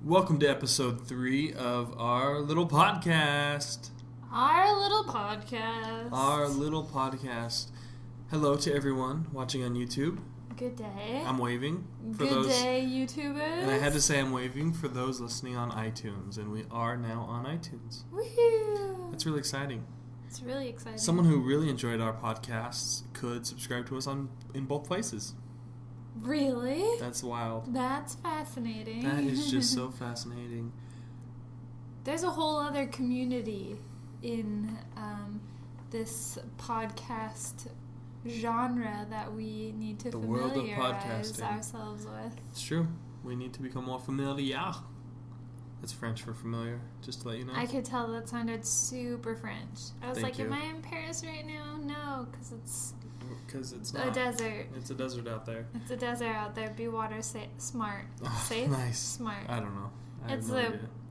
Welcome to episode 3 of Our Little Podcast. Our Little Podcast. Our Little Podcast. Hello to everyone watching on YouTube. Good day. I'm waving. Good day, YouTubers. And I had to say I'm waving for those listening on iTunes. And we are now on iTunes. Woohoo! That's really exciting. It's really exciting. Someone who really enjoyed our podcasts could subscribe to us in both places. Really? That's wild. That's fascinating. That is just so fascinating. There's a whole other community in this podcast genre that we need to familiarize ourselves with. It's true. We need to become more familiar. That's French for familiar, just to let you know. I could tell that sounded super French. I was Thank you. am I in Paris right now? No, because it's not. A desert. It's a desert out there. It's a desert out there. Be water smart. Safe? Nice. Smart. I don't know.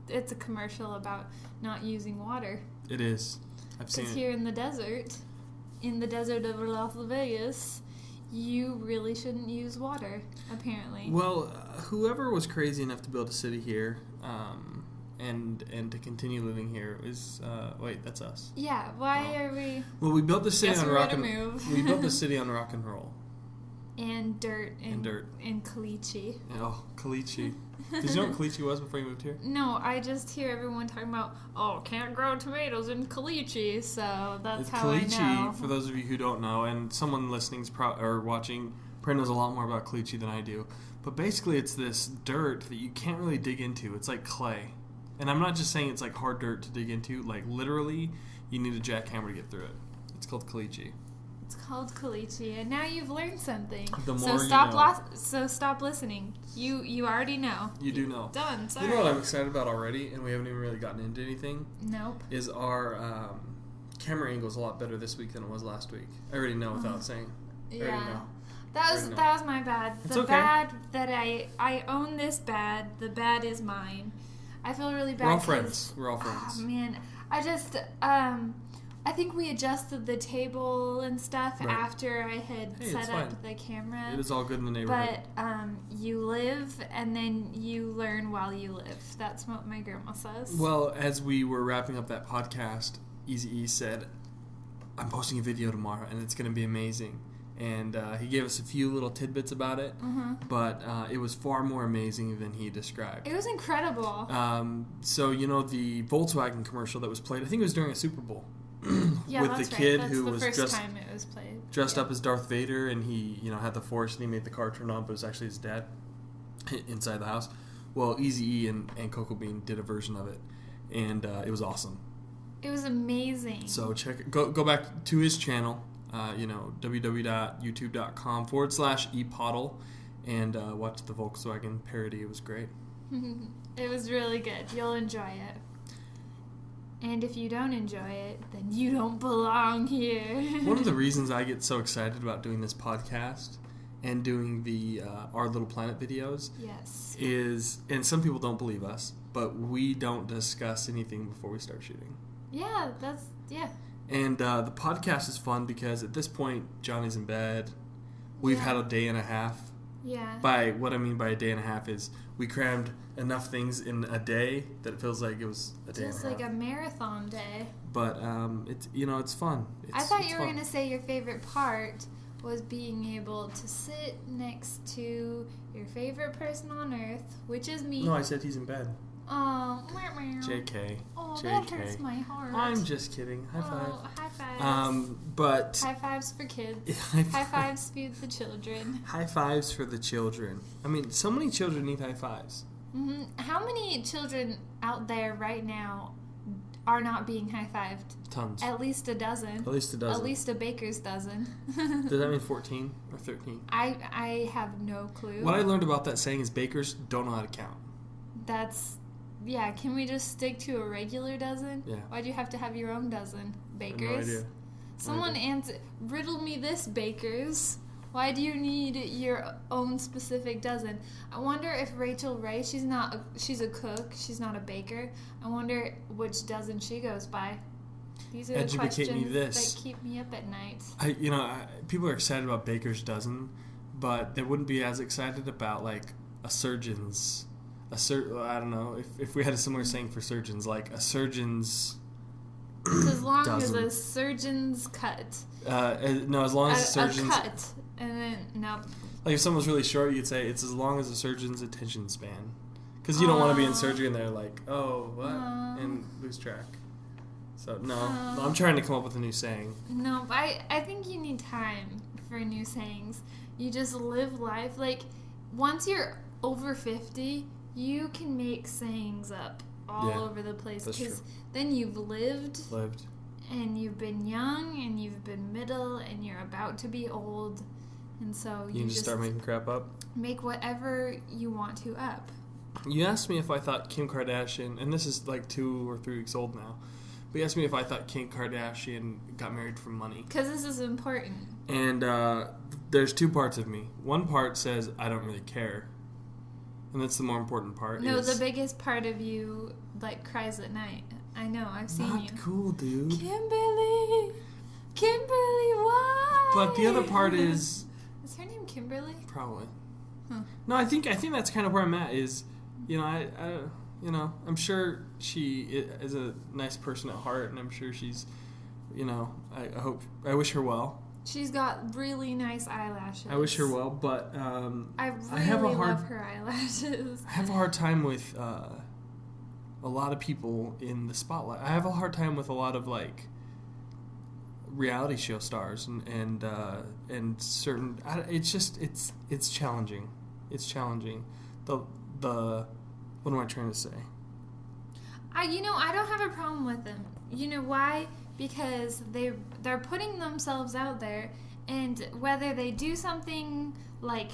It's a commercial about not using water. It is. I've seen it. Because here in the desert of Las Vegas, you really shouldn't use water, apparently. Well, whoever was crazy enough to build a city here, and to continue living here is wait, that's us. Yeah, why are we? Well, we built the city on rock and we built the city on rock and roll. And dirt. And dirt. And caliche. Oh, caliche. Did you know what caliche was before you moved here? No, I just hear everyone talking about, can't grow tomatoes in caliche, so that's how caliche, I know. For those of you who don't know, and someone listening's or watching probably knows a lot more about caliche than I do, but basically it's this dirt that you can't really dig into. It's like clay. And I'm not just saying it's like hard dirt to dig into. Like literally, you need a jackhammer to get through it. It's called caliche. It's called caliche, and now you've learned something. The more so stop you know. So stop listening. You already know. You do know. Done. Sorry. You know what I'm excited about already, and we haven't even really gotten into anything? Nope. Is our camera angle is a lot better this week than it was last week. I already know without saying. I already know. That was my bad. It's the okay. bad that I own this bad. The bad is mine. I feel really bad. We're all friends. We're all friends. Oh, man, I just I think we adjusted the table and stuff after I had set up the camera. It is all good in the neighborhood. But you live and then you learn while you live. That's what my grandma says. Well, as we were wrapping up that podcast, Easy E said, I'm posting a video tomorrow and it's going to be amazing. And he gave us a few little tidbits about it, but it was far more amazing than he described. It was incredible. So, the Volkswagen commercial that was played, I think it was during a Super Bowl. Yeah, with that's the kid right. who the was first time it was played. Dressed up as Darth Vader, and he, had the Force, and he made the car turn on, but it was actually his dad inside the house. Well, Eazy-E and Cocoa Bean did a version of it, and it was awesome. It was amazing. So go back to his channel, www.youtube.com/ePodel, and watch the Volkswagen parody. It was great. It was really good. You'll enjoy it. And if you don't enjoy it, then you don't belong here. One of the reasons I get so excited about doing this podcast and doing the Our Little Planet videos is, and some people don't believe us, but we don't discuss anything before we start shooting. Yeah, And the podcast is fun because at this point, Johnny's in bed. We've had a day and a half. Yeah. By what I mean by a day and a half is we crammed enough things in a day that it feels like it was a day and a half. Just like a marathon day. But it's fun. I thought you were going to say your favorite part was being able to sit next to your favorite person on earth, which is me. No, I said he's in bed. Oh, meow. JK. Oh, JK. that hurts my heart. I'm just kidding. High five. Oh, high fives. But high fives for kids. High fives for the children. High fives for the children. I mean, so many children need high fives. Mm-hmm. How many children out there right now are not being high-fived? Tons. At least a dozen. At least a dozen. At least a baker's dozen. Does that mean 14 or 13? I have no clue. What I learned about that saying is bakers don't know how to count. Yeah, can we just stick to a regular dozen? Yeah. Why do you have to have your own dozen? Bakers? I have no idea. Someone riddle me this, bakers. Why do you need your own specific dozen? I wonder if Rachel Ray, she's a cook, she's not a baker. I wonder which dozen she goes by. These are the questions that keep me up at night. People are excited about baker's dozen, but they wouldn't be as excited about like a surgeon's. I don't know if we had a similar saying for surgeons, like a surgeon's. It's as long as doesn't. a surgeon's cut. No, as long as a surgeon's. A cut, and then no. Like if someone's really short, you'd say it's as long as a surgeon's attention span, because you don't want to be in surgery and they're like, oh, what, and lose track. So no, I'm trying to come up with a new saying. No, but I think you need time for new sayings. You just live life. Like, once you're over 50, you can make sayings up all over the place. Because then you've lived. And you've been young, and you've been middle, and you're about to be old. And so you can just start making crap up. Make whatever you want to up. You asked me if I thought Kim Kardashian, and this is like 2 or 3 weeks old now, but you asked me if I thought Kim Kardashian got married for money. Because this is important. And there's 2 parts of me. One part says I don't really care, and that's the more important part. No, the biggest part of you like cries at night. I know, I've seen you. Not cool, dude. Kimberly, why? But the other part is. Is her name Kimberly? Probably. Huh. No, I think that's kind of where I'm at. Is, I I'm sure she is a nice person at heart, and I'm sure she's, I wish her well. She's got really nice eyelashes. I wish her well, but I really love her eyelashes. I have a hard time with a lot of people in the spotlight. I have a hard time with a lot of like reality show stars and certain. It's challenging. It's challenging. The what am I trying to say? I don't have a problem with them. You know why? Because they're putting themselves out there, and whether they do something like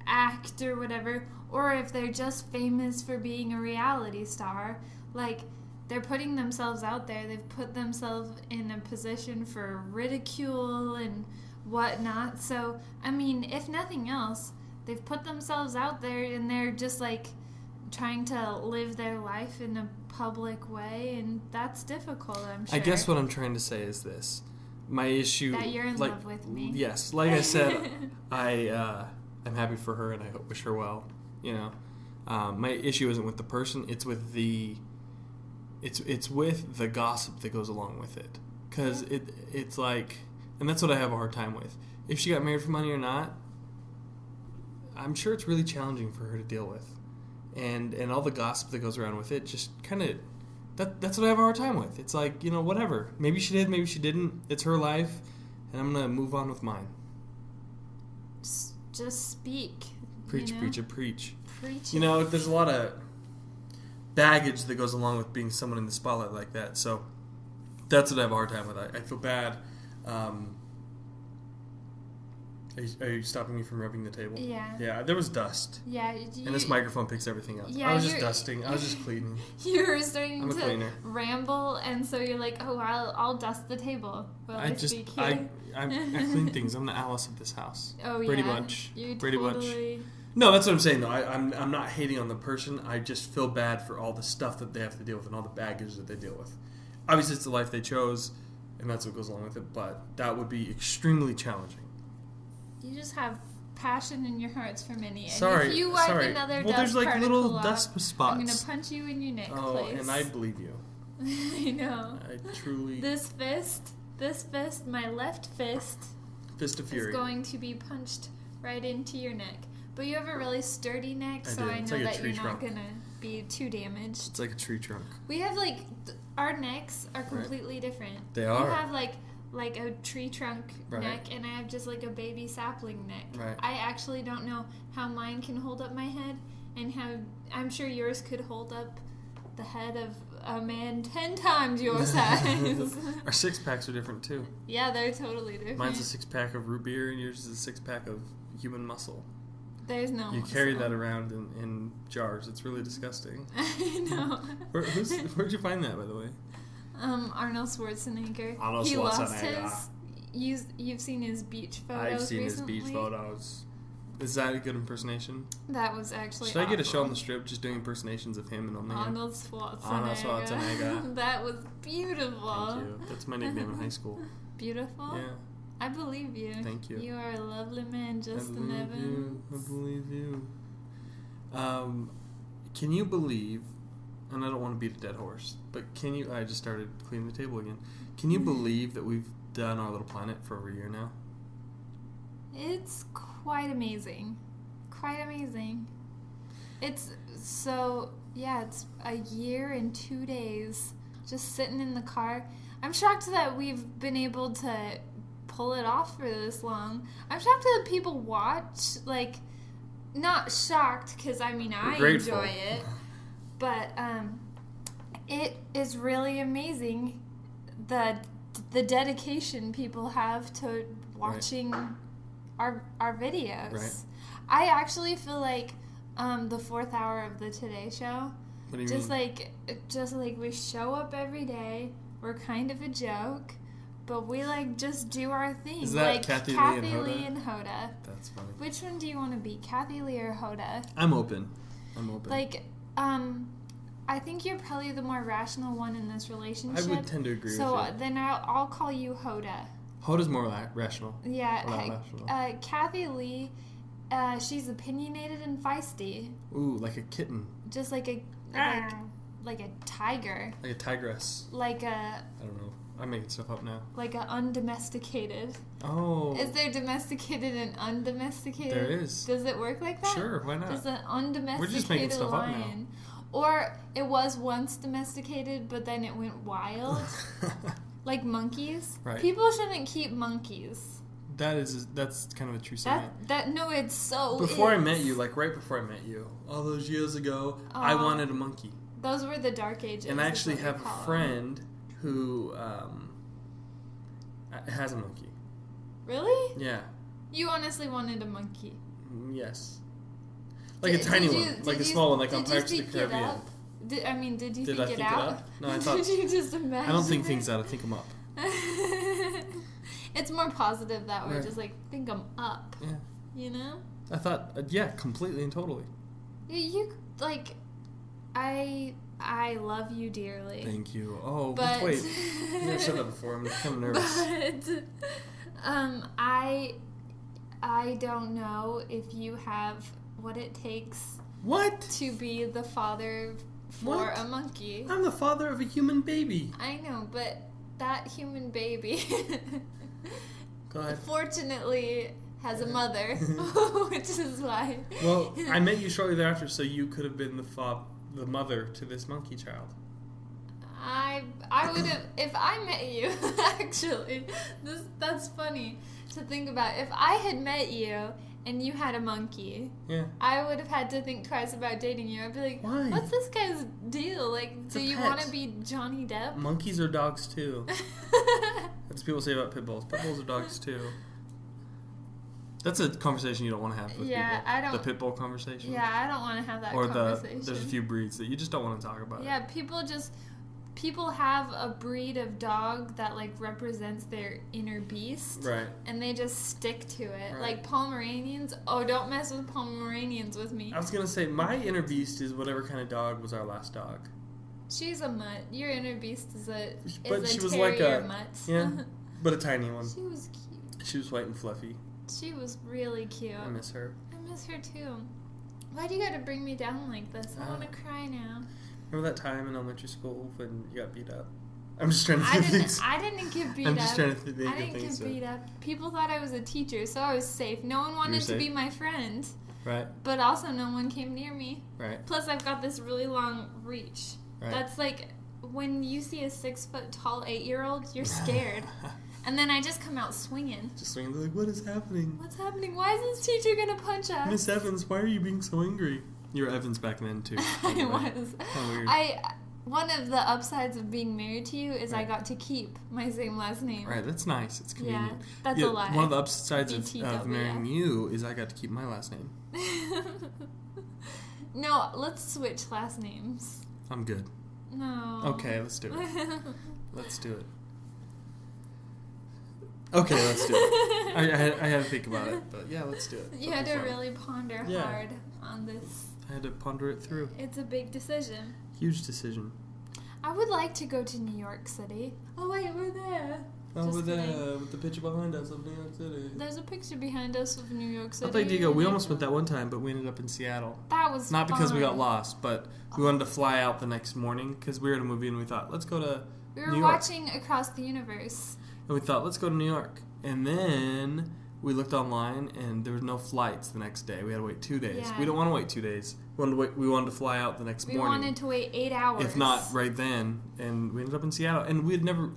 act or whatever, or if they're just famous for being a reality star, like, they're putting themselves out there. They've put themselves in a position for ridicule and whatnot. So, I mean, if nothing else, they've put themselves out there, and they're just like trying to live their life in a public way, and that's difficult, I'm sure. I guess what I'm trying to say is this. My issue... That you're in love with me. Yes. Like I said, I'm happy for her, and I wish her well. My issue isn't with the person. It's with the... It's with the gossip that goes along with it. Because it's like... And that's what I have a hard time with. If she got married for money or not, I'm sure it's really challenging for her to deal with. And all the gossip that goes around with it just kind of... That's what I have a hard time with. It's like, whatever. Maybe she did, maybe she didn't. It's her life, and I'm going to move on with mine. Just speak. Preach, preacher, preach. Preach. There's a lot of baggage that goes along with being someone in the spotlight like that. So that's what I have a hard time with. I feel bad. Are you stopping me from rubbing the table? Yeah. Yeah, there was dust. Yeah. And this microphone picks everything up. Yeah, I was just dusting. I was just cleaning. You were starting to ramble, and so you're like, oh, I'll dust the table while I speak here. I clean things. I'm the Alice of this house. Oh, Brady yeah. Bunch. You're Brady totally... Bunch. No, that's what I'm saying, though. I'm not hating on the person. I just feel bad for all the stuff that they have to deal with and all the baggage that they deal with. Obviously, it's the life they chose, and that's what goes along with it, but that would be extremely challenging. You just have passion in your hearts for Minnie. And sorry, if you wipe another dust there's like particle little off, dust spots. I'm going to punch you in your neck, Oh, and I believe you. I know. I truly... This fist, my left fist... Fist of fury. Is going to be punched right into your neck. But you have a really sturdy neck, so I know like that you're not going to be too damaged. It's like a tree trunk. We have, our necks are completely different. They are. You have, like a tree trunk neck, and I have just like a baby sapling neck. Right. I actually don't know how mine can hold up my head, and how I'm sure yours could hold up the head of a man 10 times your size. Our 6-packs are different too. Yeah, they're totally different. Mine's a 6-pack of root beer, and yours is a 6-pack of human muscle. There's no You carry that around in jars. It's really disgusting. I know. Where'd you find that, by the way? Arnold Schwarzenegger. He lost his. You've seen his beach photos. I've seen recently? his beach photos. Is that a good impersonation? That was actually. Should I get a show on the strip just doing impersonations of him and only Arnold Schwarzenegger. Arnold Schwarzenegger. That was beautiful. Thank you. That's my nickname in high school. Beautiful. Yeah. I believe you. Thank you. You are a lovely man, Justin Evans. I believe you. Can you believe, and I don't want to beat a dead horse, but I just started cleaning the table again. Can you believe that we've done Our Little Planet for over a year now? It's quite amazing. Quite amazing. It's a year and 2 days just sitting in the car. I'm shocked that we've been able to pull it off for this long. I'm shocked that people watch, like, not shocked because, I mean, I enjoy it, but it is really amazing the dedication people have to watching our videos. Right. I actually feel like the 4th hour of the Today Show, What do you just mean? like we show up every day, we're kind of a joke, but we like just do our thing. Is that like Kathy Lee and Hoda? That's funny. Which one do you want to be, Kathy Lee or Hoda? I'm open. Like, I think you're probably the more rational one in this relationship. I would tend to agree with you. So then I'll call you Hoda. Hoda's more rational. Yeah. Rational. Kathy Lee, she's opinionated and feisty. Ooh, like a kitten. Just like a tiger. Like a tigress. Like a... I don't know. I'm making stuff up now. Like a undomesticated. Oh. Is there domesticated and undomesticated? There is. Does it work like that? Sure, why not? Does an undomesticated We're just making stuff lion, up now. or it was once domesticated, but then it went wild, like monkeys. Right. People shouldn't keep monkeys. That's kind of a true statement. No, it's so. Before I met you, like right before I met you, all those years ago, I wanted a monkey. Those were the dark ages. And I actually have a friend who has a monkey. Really? Yeah. You honestly wanted a monkey? Yes. Like a tiny one, like a small one, like on Pirates of the Caribbean. Did you Did think I it think out? it up? No, I thought. Did you just imagine? I don't think things out. I think them up. It's more positive that way. Right. Just like think them up. Yeah. You know. I thought, completely and totally. You like, I love you dearly. Thank you. Oh, but wait. I've never said that before. I'm becoming nervous. But I don't know if you have what it takes. What? To be the father for a monkey. I'm the father of a human baby. I know, but that human baby Go ahead. fortunately has a mother, which is why. Well, I met you shortly thereafter, so you could have been the mother to this monkey child. I would have, if I met you, actually, that's funny to think about. If I had met you and you had a monkey, I would have had to think twice about dating you. I'd be like, why? What's this guy's deal? Like, do you want to be Johnny Depp? Monkeys are dogs too. That's what people say about pit bulls. Pit bulls are dogs too. That's a conversation you don't want to have with people. I don't. The pit bull conversation. Yeah, I don't want to have that or conversation. there's a few breeds that you just don't want to talk about. Yeah, people have a breed of dog that like represents their inner beast, right? And they just stick to it. Right. Like Pomeranians. Oh, don't mess with Pomeranians with me. I was gonna say my inner beast is whatever kind of dog was our last dog. She's a mutt. Your inner beast is a she was terrier like a mutt. Yeah, but a tiny one. She was cute. She was white and fluffy. She was really cute. I miss her. I miss her too. Why do you gotta bring me down like this? I want to cry now. Remember that time in elementary school when you got beat up? I'm just trying to think of things. I didn't get beat up. I'm just trying to think of things. I didn't get beat up. People thought I was a teacher, so I was safe. No one wanted to be my friend. Right. But also no one came near me. Right. Plus I've got this really long reach. Right. That's like when you see a 6 foot tall 8-year-old, you're scared. And then I just come out swinging. Just swinging. They're like, what is happening? What's happening? Why is this teacher gonna punch us? Miss Evans, why are you being so angry? You were Evans back then too. I was. How weird. One of the upsides of being married to you is I got to keep my same last name. Right, that's nice. It's convenient. Yeah, that's a lie. One of the upsides of marrying you is I got to keep my last name. No, let's switch last names. I'm good. No. Okay, let's do it. Let's do it. Okay, let's do it. I had to think about it, but yeah, let's do it. You had to really ponder hard on this. I had to ponder it through. It's a big decision. Huge decision. I would like to go to New York City. Oh wait, we're there. Oh, Just with kidding. the picture behind us of New York City. There's a picture behind us of New York City. I'll take Diego. We almost went that one time, but we ended up in Seattle. That was Not because we got fun. lost, but we wanted to fly out the next morning because we were at a movie and we thought, let's go to We New were York. watching Across the Universe. And we thought, let's go to New York. And then we looked online and there were no flights the next day. We had to wait 2 days. Yeah. We don't want to wait 2 days. We wanted to fly out the next We morning. wanted to wait 8 hours. If not right then. And we ended up in Seattle. And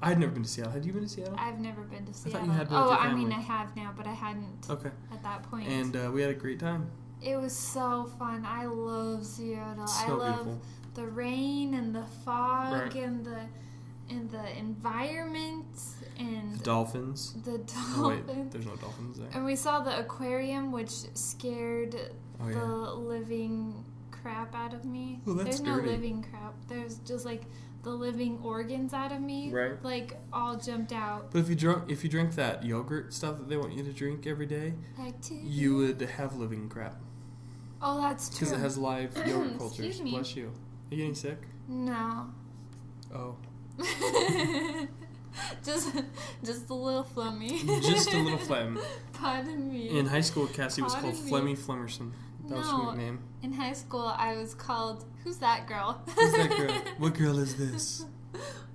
I had never been to Seattle. Had you been to Seattle? I've never been to Seattle. thought you had been with oh, your I mean, family. I have now, but I hadn't Okay. at that point. And we had a great time. It was so fun. I love Seattle. So I love beautiful. the rain and the fog Right. and the environment and The dolphins. the Oh, dolphins. wait. There's no dolphins there. And we saw the aquarium, which scared Oh, yeah. the living crap out of me. Oh, that's There's no dirty. living crap. There's just like the living organs out of me. Right. Like all jumped out. But if you drink that yogurt stuff that they want you to drink every day, Bacteria. you would have living crap. Oh, that's true. Because it has live yogurt cultures. Excuse me. Bless you. Are you getting sick? No. Oh. just a little flummy. Just a little phlegm. Pardon me. In high school, Cassie was called Pardon me. Flemmy Flemmerson. That was her No. nickname. In high school, I was called, who's that girl? Who's that girl? What girl is this?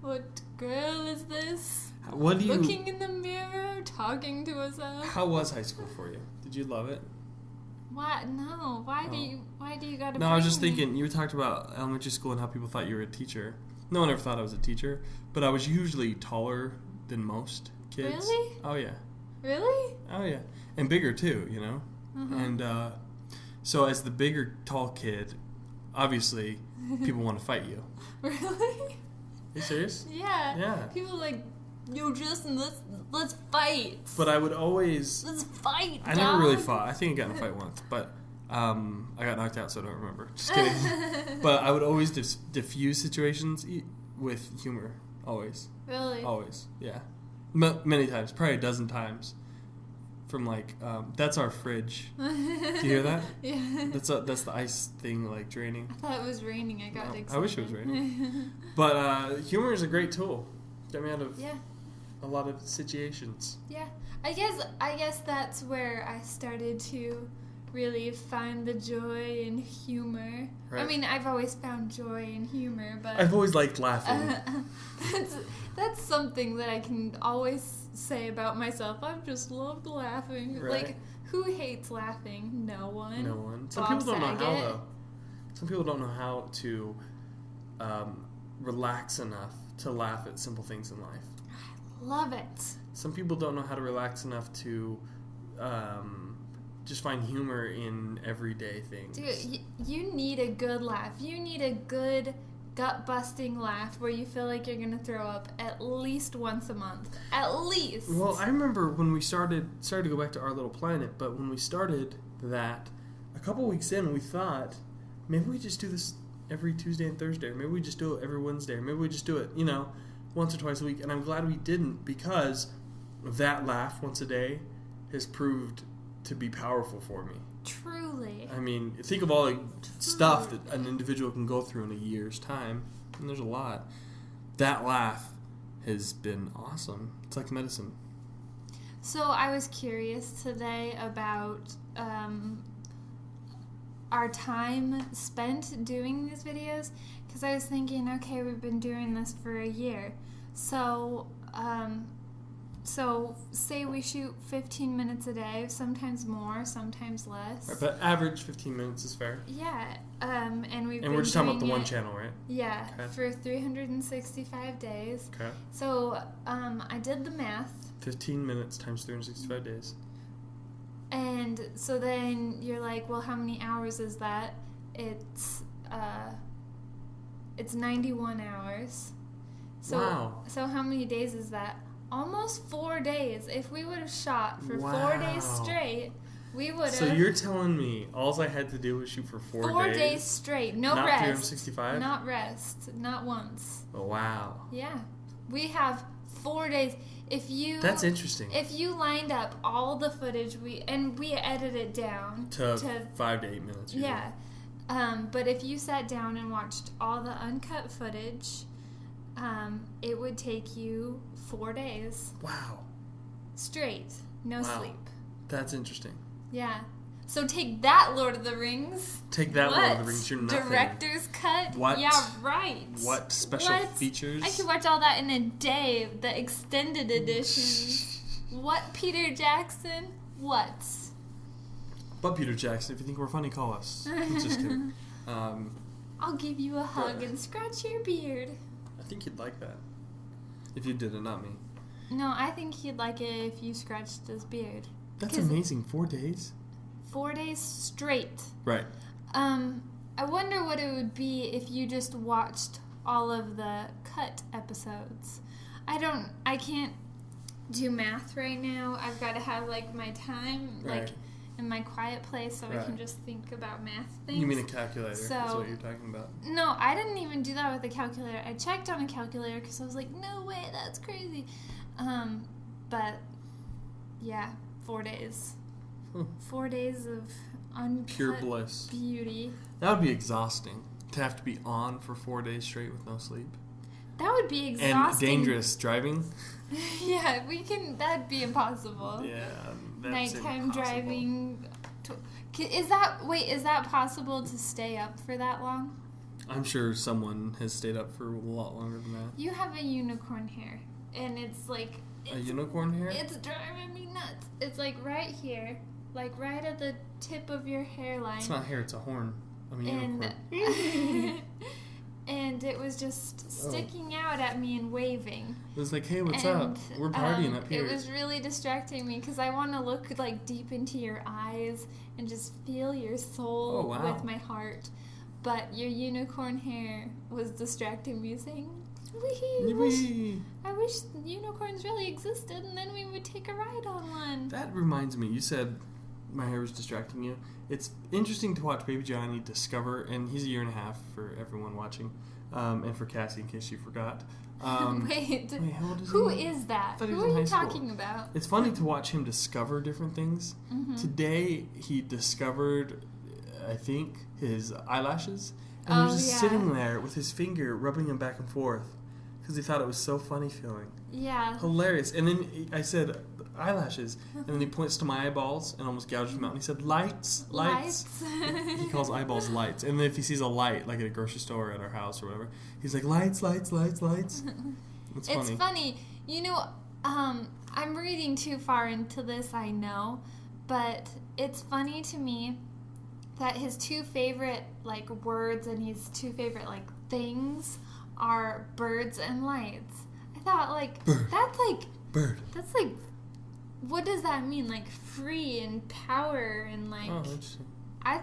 What girl is this? What do you... Looking in the mirror, talking to herself. How was high school for you? Did you love it? What? No. Why do you gotta? No, I was just bring me? thinking, you talked about elementary school and how people thought you were a teacher. No one ever thought I was a teacher, but I was usually taller than most kids. Really? Oh, yeah. Really? Oh, yeah. And bigger, too, you know? Uh-huh. And so as the bigger, tall kid, obviously, people want to fight you. Really? Are you serious? Yeah. Yeah. People are like, yo, Justin, let's fight. But I would always... Let's fight. I never really dog. fought. I think I got in a fight once, but I got knocked out, so I don't remember. Just kidding. But I would always diffuse situations with humor. Always. Really? Always. Yeah. Many times. Probably a dozen times. From like, that's our fridge. Do you hear that? Yeah. That's the ice thing like draining. I thought it was raining. I got No, excited. I wish it was raining. But humor is a great tool. Get me out of Yeah. a lot of situations. Yeah. I guess that's where I started to really find the joy in humor. Right. I mean, I've always found joy in humor, but I've always liked laughing. that's something that I can always say about myself. I've just loved laughing. Right. Like, who hates laughing? No one. No one. Some Bob people don't know how Saget. though. Some people don't know how to relax enough to laugh at simple things in life. Love it. Some people don't know how to relax enough to just find humor in everyday things. Dude, you need a good laugh. You need a good gut-busting laugh where you feel like you're gonna throw up at least once a month. At least. Well, I remember when we started to go back to Our Little Planet, but when we started that, a couple weeks in, we thought, maybe we just do this every Tuesday and Thursday, or maybe we just do it every Wednesday, or maybe we just do it, once or twice a week. And I'm glad we didn't, because that laugh once a day has proved to be powerful for me. Truly. I mean, think of all the stuff that an individual can go through in a year's time, and there's a lot. That laugh has been awesome. It's like medicine. So I was curious today about our time spent doing these videos, because I was thinking, okay, we've been doing this for a year. So say we shoot 15 minutes a day, sometimes more, sometimes less. Right, but average 15 minutes is fair. Yeah, and we've And been we're just talking about doing the one it- channel, right? Yeah, Okay. for 365 days. Okay. So I did the math, 15 minutes times 365 days. and so then you're like, well, how many hours is that? It's 91 hours. So, Wow. So how many days is that? Almost 4 days. If we would have shot for 4 days Wow. straight, we would have. So you're telling me all I had to do was shoot for 4 4 days? days straight, no not rest. 365? Not rest, not once. Oh, wow. Yeah, we have 4 days. If you That's interesting. If you lined up all the footage we edited it down To 5 to 8 minutes. Usually. yeah, but if you sat down and watched all the uncut footage, it would take you 4 days. Wow. Straight. No sleep. That's interesting. Yeah. So take that, Lord of the Rings. Take that, Lord of the Rings. You're nothing. Director's cut? What? Yeah, right. What special features? I could watch all that in a day. The extended editions. What, Peter Jackson? What? But Peter Jackson, if you think we're funny, call us. I'm just kidding. I'll give you a hug and scratch your beard. I think he'd like that. If you did it, not me. No, I think he'd like it if you scratched his beard. That's amazing. 4 days? 4 days straight. Right. I wonder what it would be if you just watched all of the cut episodes. I can't do math right now. I've got to have, like, my time, like, in my quiet place so I can just think about math things. You mean a calculator? That's what you're talking about. No, I didn't even do that with a calculator. I checked on a calculator because I was like, no way, that's crazy. But, yeah, 4 days. 4 days of uncut pure bliss. Beauty. That would be exhausting. To have to be on for 4 days straight with no sleep. That would be exhausting. And dangerous driving. Yeah, that'd be impossible. Yeah, that's nighttime impossible. driving. Is that possible to stay up for that long? I'm sure someone has stayed up for a lot longer than that. You have a unicorn hair, and it's like... A unicorn hair? It's driving me nuts. It's like right here, like right at the tip of your hairline. It's not hair, it's a horn. I'm a unicorn. And it was just sticking out at me and waving. It was like, hey, what's up? We're partying up here. It was really distracting me because I want to look like deep into your eyes and just feel your soul with my heart. But your unicorn hair was distracting me, saying, I wish unicorns really existed and then we would take a ride on one. That reminds me, you said my hair was distracting you. It's interesting to watch Baby Johnny discover, and he's 1.5 years for everyone watching, and for Cassie in case you forgot. Wait, how old is who he? is that? Who are you talking about? It's funny to watch him discover different things. Mm-hmm. Today he discovered, I think, his eyelashes, and he was just sitting there with his finger rubbing them back and forth because he thought it was so funny feeling. Yeah. Hilarious. And then I said, eyelashes, and then he points to my eyeballs and almost gouged them out, and he said, lights. He calls eyeballs lights. And then if he sees a light, like at a grocery store or at our house or whatever, he's like, lights. It's funny. You know, I'm reading too far into this, I know, but it's funny to me that his two favorite, like, words and his two favorite, like, things are birds and lights. I thought, like, Bird. That's like, what does that mean? Like, free and power and, like... Oh, interesting. I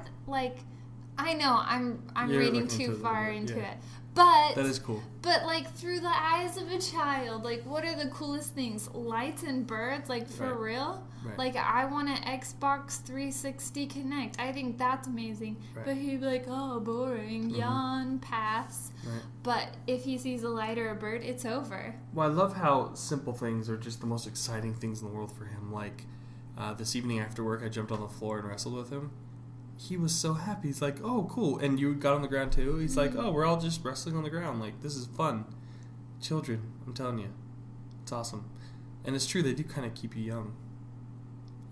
know I'm reading too far into it. But that is cool. But, like, through the eyes of a child, like, what are the coolest things? Lights and birds? Like, for real? Right. Like, I want an Xbox 360 Connect. I think that's amazing. Right. But he'd be like, oh, boring, yawn, pass. Right. But if he sees a light or a bird, it's over. Well, I love how simple things are just the most exciting things in the world for him. Like, this evening after work, I jumped on the floor and wrestled with him. He was so happy. He's like, oh, cool. And you got on the ground too? He's like, oh, we're all just wrestling on the ground. Like, this is fun. Children, I'm telling you. It's awesome. And it's true, they do kind of keep you young.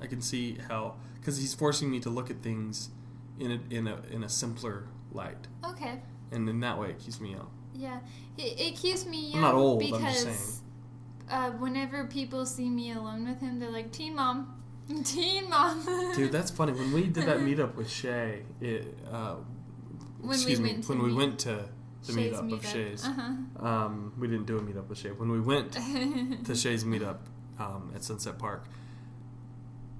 I can see how, because he's forcing me to look at things in a simpler light. Okay. And in that way, it keeps me young. Yeah. It keeps me young. I'm not old, because I'm just saying. Whenever people see me alone with him, they're like, teen mom. Teen mom. Dude, that's funny. When we did that meetup with Shay, when we went to the meetup of Shay's, we didn't do a meetup with Shay. When we went to Shay's meetup at Sunset Park,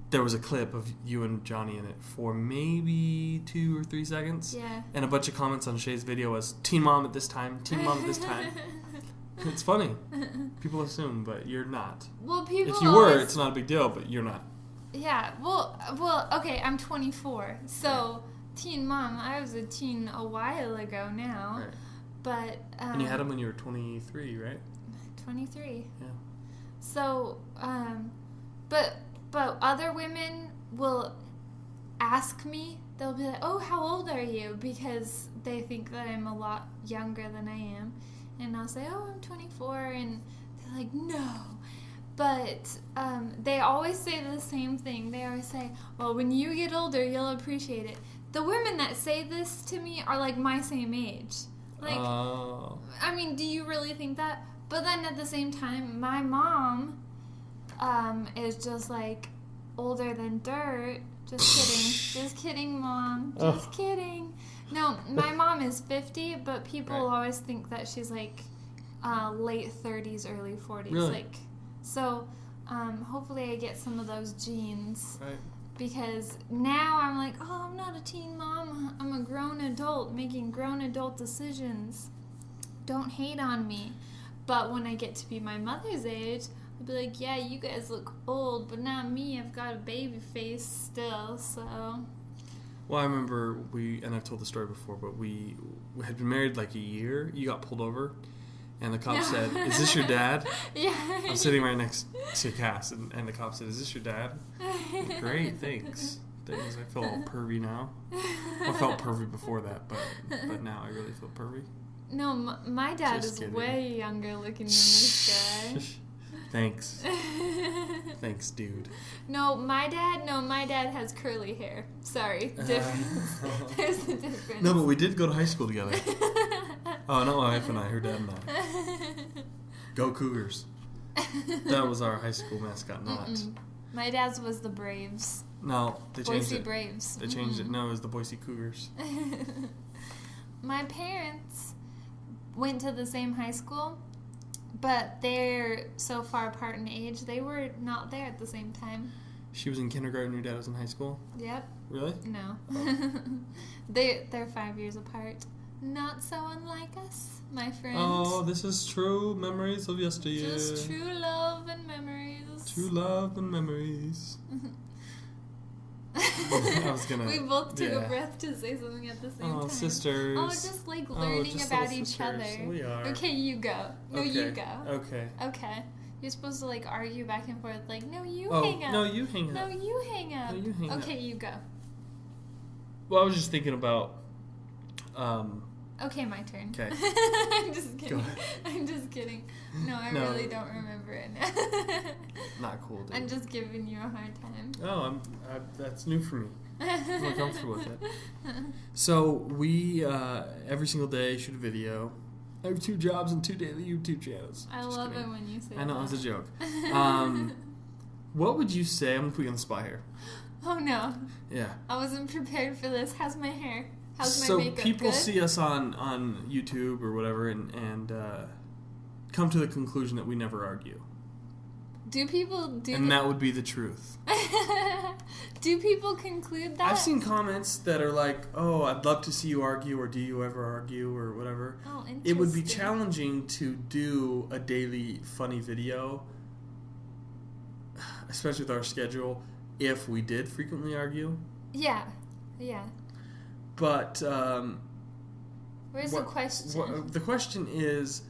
there was a clip of you and Johnny in it for maybe 2 or 3 seconds. Yeah. And a bunch of comments on Shay's video was, teen mom at this time, teen mom at this time. It's funny. People assume, but you're not. Well, people if you were, it's not a big deal, but you're not. Yeah, well, okay, I'm 24, so teen mom, I was a teen a while ago now, but... and you had them when you were 23, right? 23. Yeah. So, but other women will ask me, they'll be like, oh, how old are you? Because they think that I'm a lot younger than I am, and I'll say, oh, I'm 24, and they're like, no. But they always say the same thing. They always say, well, when you get older, you'll appreciate it. The women that say this to me are like my same age. Like, I mean, do you really think that? But then at the same time, my mom is just like older than dirt. Just kidding. Just kidding, Mom. Just kidding. No, my mom is 50, but people always think that she's like late 30s, early 40s. Really? Like, so hopefully I get some of those genes. Right. Because now I'm like, oh, I'm not a teen mom. I'm a grown adult making grown adult decisions. Don't hate on me. But when I get to be my mother's age, I'll be like, yeah, you guys look old, but not me. I've got a baby face still, so. Well, I remember and I've told the story before, but we had been married like a year. You got pulled over, and the cop said, is this your dad? Yeah. I'm sitting right next to Cass, and the cop said, is this your dad? Great, thanks. Thanks. I feel all pervy now. I felt pervy before that, but now I really feel pervy. No, my dad Just is kidding. way younger looking than this guy. Thanks. Thanks, dude. No, my dad has curly hair. Sorry, difference. There's a difference. No, but we did go to high school together. Oh, not my wife and I, her dad and I. Go Cougars. That was our high school mascot, not. My dad's was the Braves. No, they changed Boise it. Braves. They changed it. No, it was the Boise Cougars. My parents went to the same high school, but they're so far apart in age, they were not there at the same time. She was in kindergarten, your dad was in high school? Yep. Really? No. They're 5 years apart. Not so unlike us, my friend. Oh, this is true memories of yesteryear. Just true love and memories. True love and memories. I was gonna. We both took a breath to say something at the same time. Oh, sisters. Oh, just like learning just about little each sisters. other. We are. Okay, you go. No, okay. you go. Okay. Okay. You're supposed to like argue back and forth, like, no, you Oh, hang up. no, you hang up. No, you hang up. No, you hang up. Okay, you go. Well, I was just thinking about. Okay, my turn. Okay. I'm just kidding. Go ahead. I'm just kidding. No, I No. really don't remember it now. Not cool, dude. I'm just giving you a hard time. Oh, that's new for me. I'm more comfortable with it. So we every single day shoot a video. I have 2 jobs and 2 daily YouTube channels. I Just love kidding. it when you say I know, that. it's a joke. What would you say? I'm gonna put you on the spot here. Oh no. Yeah. I wasn't prepared for this. How's my hair? How's my So makeup? people Good? see us on YouTube or whatever and come to the conclusion that we never argue. Do people do And that would be the truth. Do people conclude that? I've seen comments that are like, oh, I'd love to see you argue, or do you ever argue, or whatever. Oh, interesting. It would be challenging to do a daily funny video, especially with our schedule, if we did frequently argue. Yeah. Yeah. But Where's the question? The question is,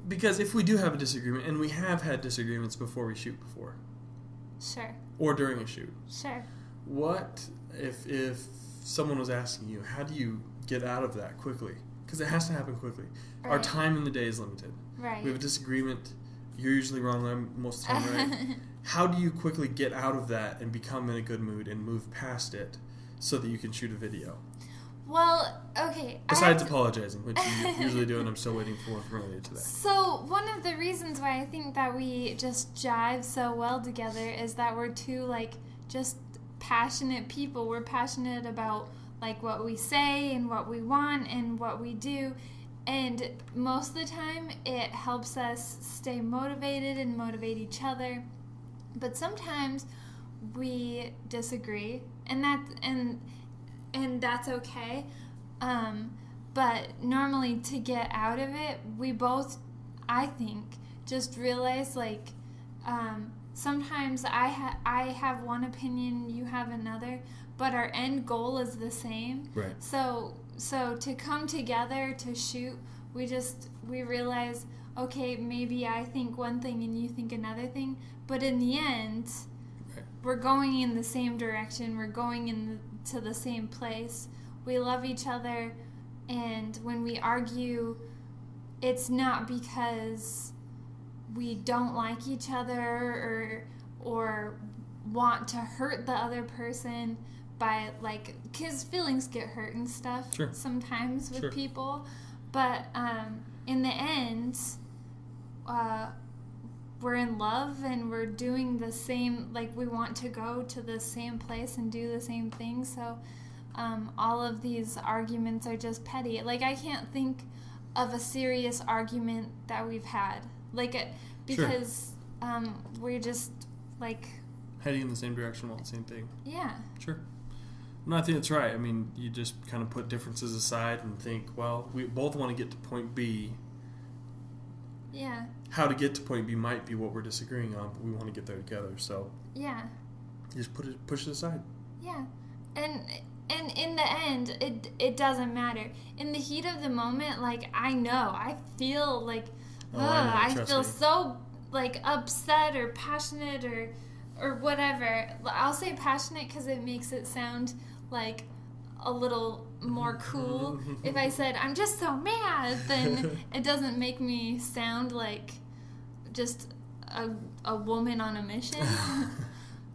because if we do have a disagreement, and we have had disagreements before we shoot before, Sure. or during a shoot, Sure. what if someone was asking you, how do you get out of that quickly? Because it has to happen quickly. Our Right. time in the day is limited. Right. We have a disagreement. You're usually wrong. I'm most of the time right. How do you quickly get out of that and become in a good mood and move past it so that you can shoot a video? Well, okay. Besides apologizing, which you usually do, and I'm still waiting for one from earlier today. So, one of the reasons why I think that we just jive so well together is that we're two, like, just passionate people. We're passionate about, like, what we say and what we want and what we do. And most of the time, it helps us stay motivated and motivate each other. But sometimes we disagree, and that's okay. But normally to get out of it, we both, I think, just realize, like, sometimes I have one opinion, you have another, but our end goal is the same. Right. So to come together to shoot, we realize, okay, maybe I think one thing and you think another thing, but in the end, Right. we're going in the same direction. We're going to the same place. We love each other, and when we argue, it's not because we don't like each other or want to hurt the other person by, like, because feelings get hurt and stuff sometimes with people. But in the end, we're in love and we're doing the same, like, we want to go to the same place and do the same thing. So all of these arguments are just petty. Like, I can't think of a serious argument that we've had. Like, because we're just, like... heading in the same direction, want the same thing. Yeah. Sure. No, I think that's right. I mean, you just kind of put differences aside and think, well, we both want to get to point B. Yeah. How to get to point B might be what we're disagreeing on, but we want to get there together. So yeah, you just push it aside. Yeah, and in the end, it doesn't matter. In the heat of the moment, like, I feel like I feel so, like, upset or passionate or whatever. I'll say passionate because it makes it sound like a little more cool. If I said I'm just so mad, then it doesn't make me sound like just a woman on a mission.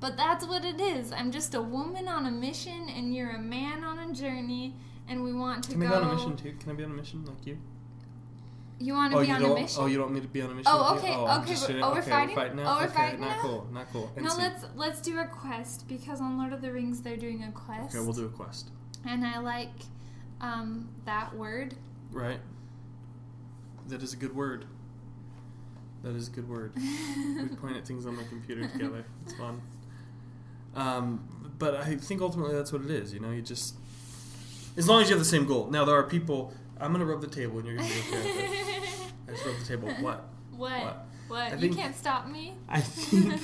But that's what it is. I'm just a woman on a mission, and you're a man on a journey, and we want to go. Can I be on a mission too? Can I be on a mission like you? You want to be on a mission? Oh, you don't want me to be on a mission? Oh, okay, We're fighting now? We're fighting not now? Cool, not cool. No, let's do a quest, because on Lord of the Rings they're doing a quest. Okay, we'll do a quest. And I like that word. Right. That is a good word. We point at things on my computer together. It's fun. But I think ultimately that's what it is. You know, you just... as long as you have the same goal. Now, there are people... I'm going to rub the table and you're going to be okay with it. I just rubbed the table. What? You can't stop me? I think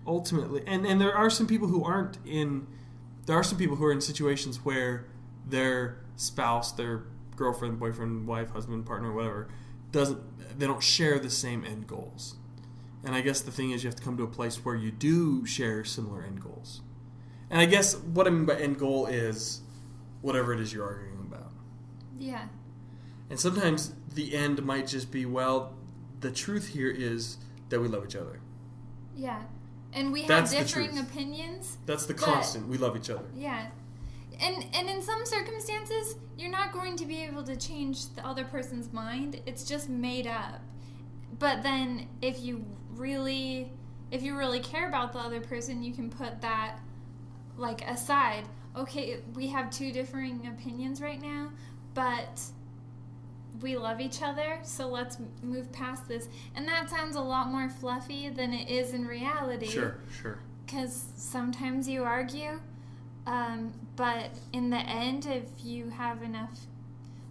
ultimately... And there are some people who aren't in... There are some people who are in situations where their spouse, their girlfriend, boyfriend, wife, husband, partner, whatever, they don't share the same end goals. And I guess the thing is you have to come to a place where you do share similar end goals. And I guess what I mean by end goal is whatever it is you're arguing about. Yeah. And sometimes the end might just be, well, the truth here is that we love each other. Yeah. And we have differing opinions. That's the constant. We love each other. Yeah. And in some circumstances, you're not going to be able to change the other person's mind. It's just made up. But then if you really care about the other person, you can put that, like, aside. Okay, we have two differing opinions right now, but we love each other, so let's move past this. And that sounds a lot more fluffy than it is in reality. Sure. Because sometimes you argue, but in the end, if you have enough,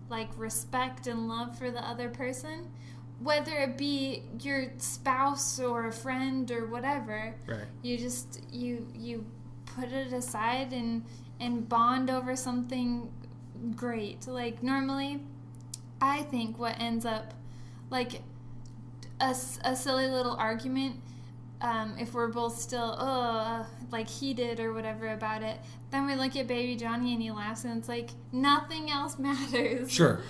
like, respect and love for the other person, whether it be your spouse or a friend or whatever, right, you put it aside and bond over something great. Like, normally, I think what ends up, like, a silly little argument, if we're both still, like, heated or whatever about it, then we look at baby Johnny and he laughs and it's like, nothing else matters. Sure.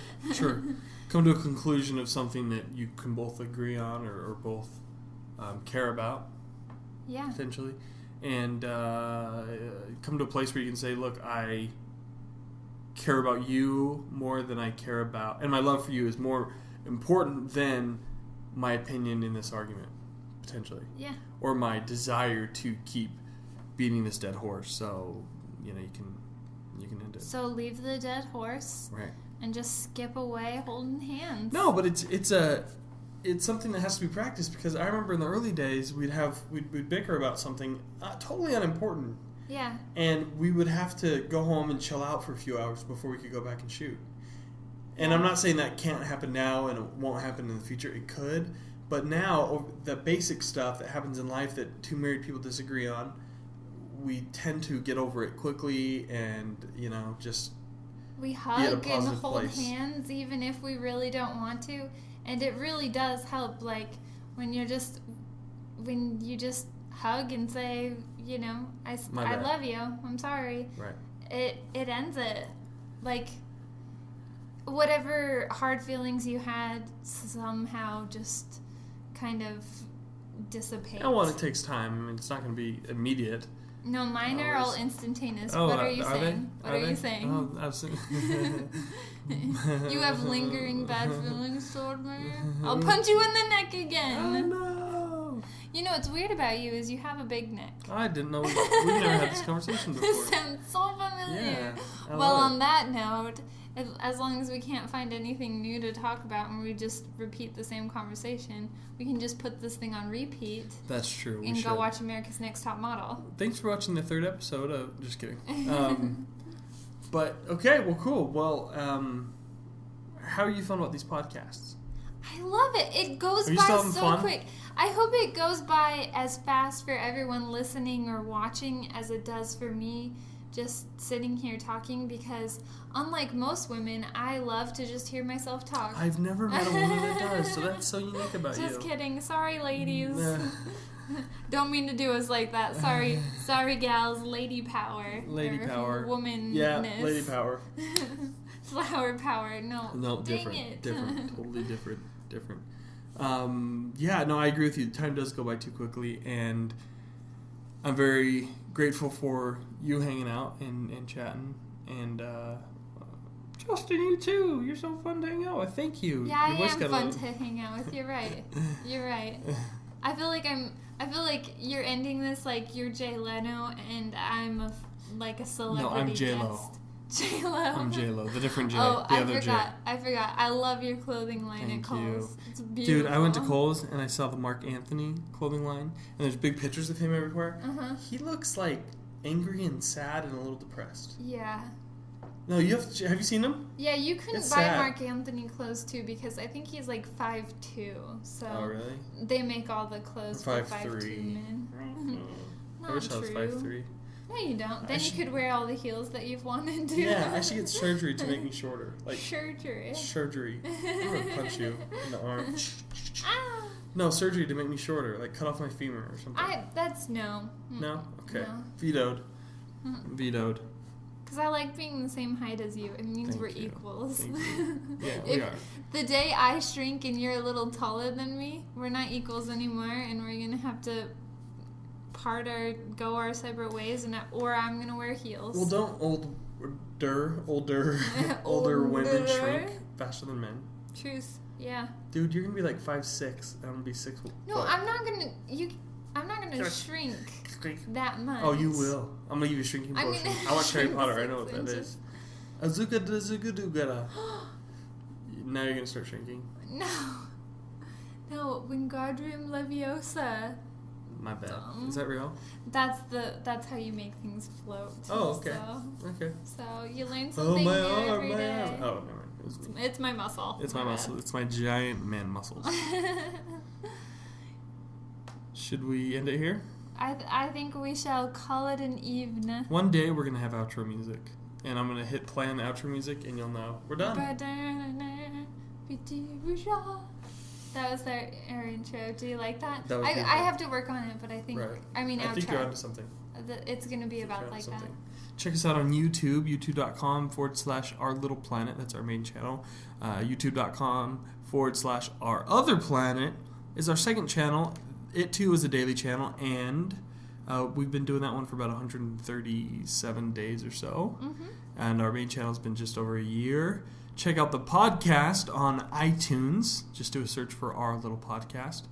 Come to a conclusion of something that you can both agree on or both care about. Yeah. Potentially. And come to a place where you can say, look, I care about you more than I care about... and my love for you is more important than my opinion in this argument, potentially. Yeah. Or my desire to keep beating this dead horse. So, you can end it. So leave the dead horse. Right. And just skip away holding hands. No, but it's something that has to be practiced, because I remember in the early days we'd bicker about something totally unimportant. Yeah. And we would have to go home and chill out for a few hours before we could go back and shoot. And I'm not saying that can't happen now and it won't happen in the future. It could. But now, the basic stuff that happens in life that two married people disagree on, we tend to get over it quickly and, just... We hug and hold hands even if we really don't want to. And it really does help, like, when you just hug and say, I love you, I'm sorry. Right. It ends it. Like, whatever hard feelings you had somehow just kind of dissipate. Oh, well, it takes time. I mean, it's not going to be immediate. No, mine are all instantaneous. Oh, what are you are saying? They? What are you saying? Oh, absolutely. You have lingering bad feelings toward me? I'll punch you in the neck again. Oh, no. You know what's weird about you is you have a big neck. I didn't know. We've never had this conversation before. This sounds so familiar. Yeah, Well, on that note, as long as we can't find anything new to talk about and we just repeat the same conversation, we can just put this thing on repeat. That's true. And go watch America's Next Top Model. Thanks for watching the 3rd episode of... Just kidding. But, okay, well, cool. Well, how are you feeling about these podcasts? I love it. It goes by so quick. I hope it goes by as fast for everyone listening or watching as it does for me just sitting here talking, because unlike most women, I love to just hear myself talk. I've never met a woman that does, so that's so unique about you. Just kidding. Sorry, ladies. Don't mean to do us like that. Sorry, gals. Lady power. Lady power. Womanness. Yeah, lady power. Flower power. No, different. Totally different. Yeah, no, I agree with you. Time does go by too quickly, and I'm very grateful for you hanging out and chatting, and Justin, you too. You're so fun to hang out with. Thank you. Yeah, I am fun to hang out with. You're right. I feel like you're ending this like you're Jay Leno, and I'm a celebrity. No, I'm J-Lo. J-Lo. I'm J-Lo, the different J. Oh, I forgot. I love your clothing line at Kohl's. It's beautiful. Dude, I went to Kohl's and I saw the Mark Anthony clothing line, and there's big pictures of him everywhere. Uh-huh. He looks like angry and sad and a little depressed. Yeah. No, have you seen him? Yeah, you couldn't buy Mark Anthony clothes too because I think he's like 5'2". So oh, really? They make all the clothes for 5'2" men. I wish I was 5'3". No, you don't. Then you could wear all the heels that you've wanted to. Yeah, I should get surgery to make me shorter. Like surgery. I'm gonna punch you in the arm. Ah. No, surgery to make me shorter. Like cut off my femur or something. No. No? Okay. No. Vetoed. Vetoed. Because I like being the same height as you. It means we're equals. Yeah, we are. The day I shrink and you're a little taller than me, we're not equals anymore, and we're going to have to go our separate ways, or I'm going to wear heels. Well, don't older women shrink faster than men. Truth, yeah. Dude, you're going to be like 5'6", and I'm going to be 6 foot. No, I'm not going to shrink that much. Oh, you will. I'm going to give you a shrinking potion. I watch Harry Potter. I know what that is. Azuka dazuka dugara. Now you're going to start shrinking. No, Wingardium Leviosa. My bad. Is that real? That's how you make things float. Oh, okay. Okay. So you learn something new every day. Oh, never mind. It's my muscle. It's my muscle. It's my giant man muscles. Should we end it here? I think we shall call it an evening. One day we're gonna have outro music, and I'm gonna hit play on the outro music, and you'll know we're done. That was our intro. Do you like that? That was I have to work on it, but I think right. I think you're onto something. It's gonna be about like that. Check us out on YouTube, youtube.com/OurLittlePlanet. That's our main channel. YouTube.com/OurOtherPlanet is our second channel. It too is a daily channel, and we've been doing that one for about 137 days or so. Mm-hmm. And our main channel's been just over a year. Check out the podcast on iTunes. Just do a search for Our Little Podcast.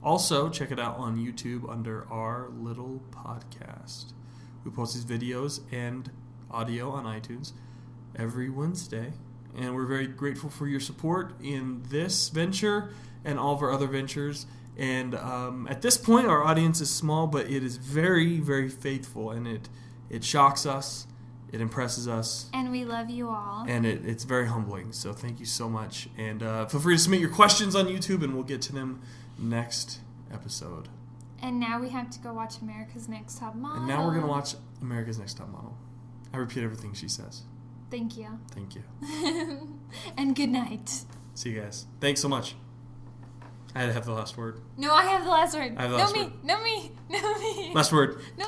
Also, check it out on YouTube under Our Little Podcast. We post these videos and audio on iTunes every Wednesday. And we're very grateful for your support in this venture and all of our other ventures. And at this point, our audience is small, but it is very, very faithful. And it shocks us. It impresses us. And we love you all. And it's very humbling. So thank you so much. And feel free to submit your questions on YouTube, and we'll get to them next episode. And now we have to go watch America's Next Top Model. And now we're going to watch America's Next Top Model. I repeat everything she says. Thank you. Thank you. And good night. See you guys. Thanks so much. I had to have the last word. No, I have the last word. I have the last word. No me. Last word. No.